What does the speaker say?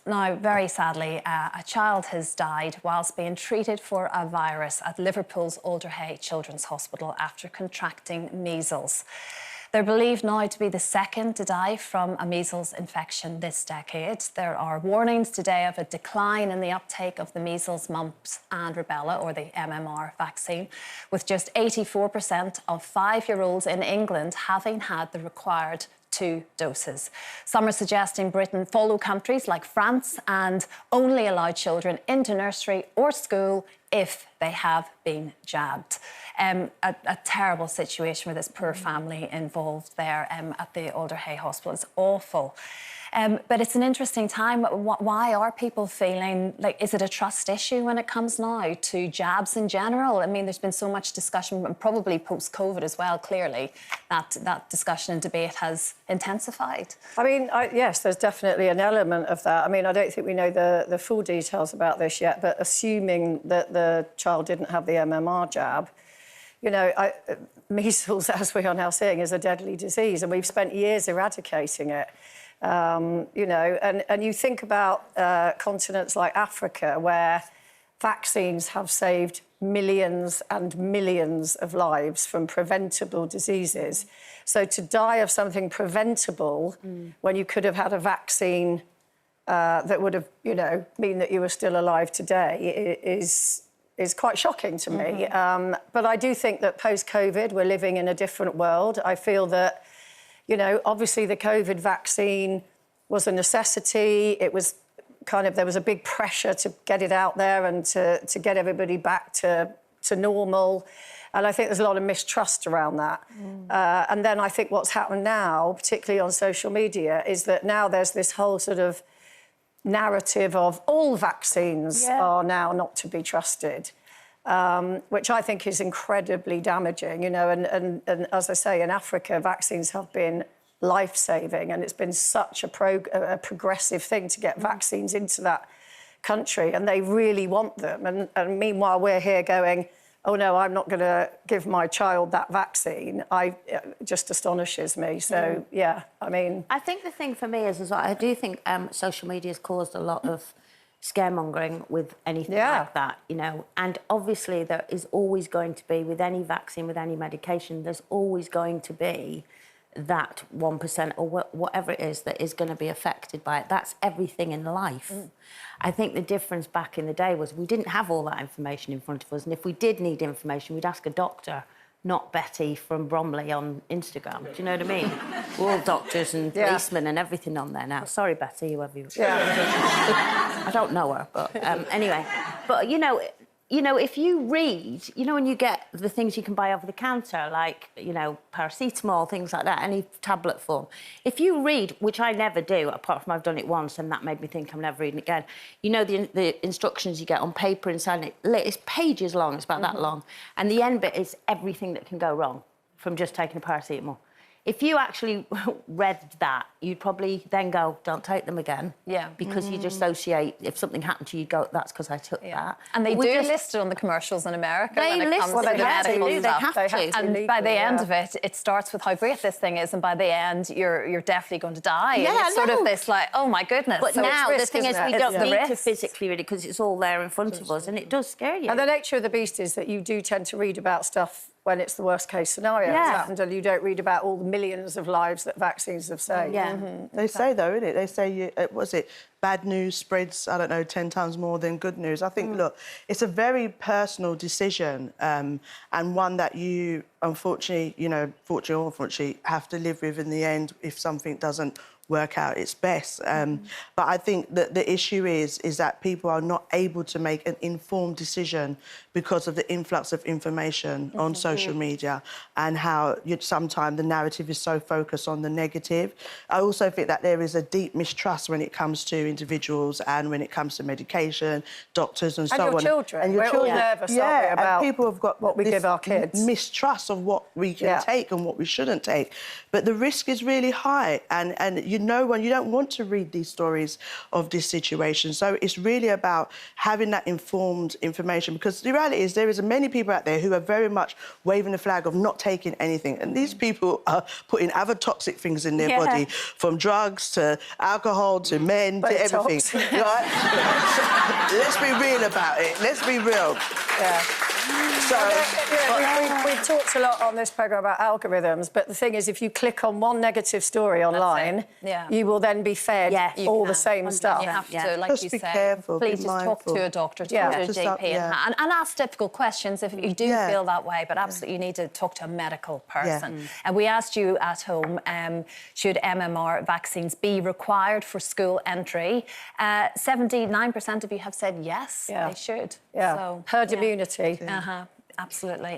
Now, very sadly, a child has died whilst being treated for a virus at Liverpool's Alderhay Children's Hospital after contracting measles. They're believed now to be the second to die from a measles infection this decade. There are warnings today of a decline in the uptake of the measles, mumps and rubella, or the MMR vaccine, with just 84% of 5-year-olds in England having had the required 2 doses. Some are suggesting Britain follow countries like France and only allow children into nursery or school if they have been jabbed. A terrible situation for this poor family involved there at the Alderhay Hospital. It's awful. But it's an interesting time. Why are people feeling like, is it a trust issue when it comes now to jabs in general? I mean, there's been so much discussion, and probably post-COVID as well, clearly, that discussion and debate has intensified. I mean, yes, there's definitely an element of that. I mean, I don't think we know the full details about this yet, but assuming that the child didn't have the MMR jab, you know, measles, as we are now seeing, is a deadly disease, and we've spent years eradicating it. You know, and you think about continents like Africa, where vaccines have saved millions and millions of lives from preventable diseases. So to die of something preventable when you could have had a vaccine that would have, you know, mean that you were still alive today is quite shocking to me. But I do think that post-COVID, we're living in a different world. I feel that, you know, obviously the COVID vaccine was a necessity. It was kind of, there was a big pressure to get it out there and to get everybody back to normal. And I think there's a lot of mistrust around that. And then I think what's happened now, particularly on social media, is that now there's this whole sort of narrative of all vaccines are now not to be trusted. Which I think is incredibly damaging, you know, and as I say, in Africa, vaccines have been life-saving, and it's been such a progressive thing to get vaccines into that country, and they really want them. And meanwhile, we're here going, oh, no, I'm not going to give my child that vaccine. It just astonishes me. So, yeah, I mean... I think the thing for me is as well, I do think social media has caused a lot of scaremongering with anything like that, you know. And obviously there is always going to be, with any vaccine, with any medication, there's always going to be that 1% or whatever it is that is going to be affected by it. That's everything in life. I think the difference back in the day was we didn't have all that information in front of us, and if we did need information, we'd ask a doctor, not Betty from Bromley on Instagram. Do you know what I mean? We're all doctors and policemen and everything on there now. Sorry, Betty, whoever you are. I don't know her, but anyway. But, you know, if you read, you know, when you get the things you can buy over the counter, like, you know, paracetamol, things like that, any tablet form. If you read, which I never do, apart from I've done it once and that made me think I'm never reading it again, you know, the instructions you get on paper inside it, it's pages long, it's about that long. And the end bit is everything that can go wrong from just taking a paracetamol. If you actually read that, you'd probably then go, don't take them again. Yeah. Because you'd associate, if something happened to you, you'd go, that's because I took that. And they do list it on the commercials in America when it comes to the medical stuff. They have to. And by the end of it, it starts with how great this thing is, and by the end, you're definitely going to die. Yeah, and it's sort of this, like, oh, my goodness. But so now, it's risk, the thing is, we it's don't the need risk to physically read it because it's all there in front of us, and it does scare you. And the nature of the beast is that you do tend to read about stuff when it's the worst-case scenario has happened, and you don't read about all the millions of lives that vaccines have saved. They say, though, innit? They say, bad news spreads, I don't know, 10 times more than good news. I think, look, it's a very personal decision and one that you, unfortunately, you know, fortunately or unfortunately, have to live with in the end if something doesn't work out its best. But I think that the issue is that people are not able to make an informed decision because of the influx of information on social media and how sometimes the narrative is so focused on the negative. I also think that there is a deep mistrust when it comes to individuals and when it comes to medication, doctors and so on. And your children. And your We're children. all nervous, aren't we, about people have got what we give our kids. Mistrust of what we can take and what we shouldn't take. But the risk is really high, and you you don't want to read these stories of this situation. So it's really about having that informed information, because the reality is there is many people out there who are very much waving the flag of not taking anything. And these people are putting other toxic things in their body, from drugs to alcohol to men to everything. Right? So, let's be real about it. Let's be real. Yeah. So, we've talked a lot on this programme about algorithms, but the thing is, if you click on one negative story online, you will then be fed all the same stuff. You have to, like just you be say, careful, please be just talk mindful. to a doctor, talk to a GP, and ask difficult questions if you do feel that way, but absolutely you need to talk to a medical person. And we asked you at home, should MMR vaccines be required for school entry? 79% of you have said yes, they should. Yeah, So, herd immunity. Absolutely.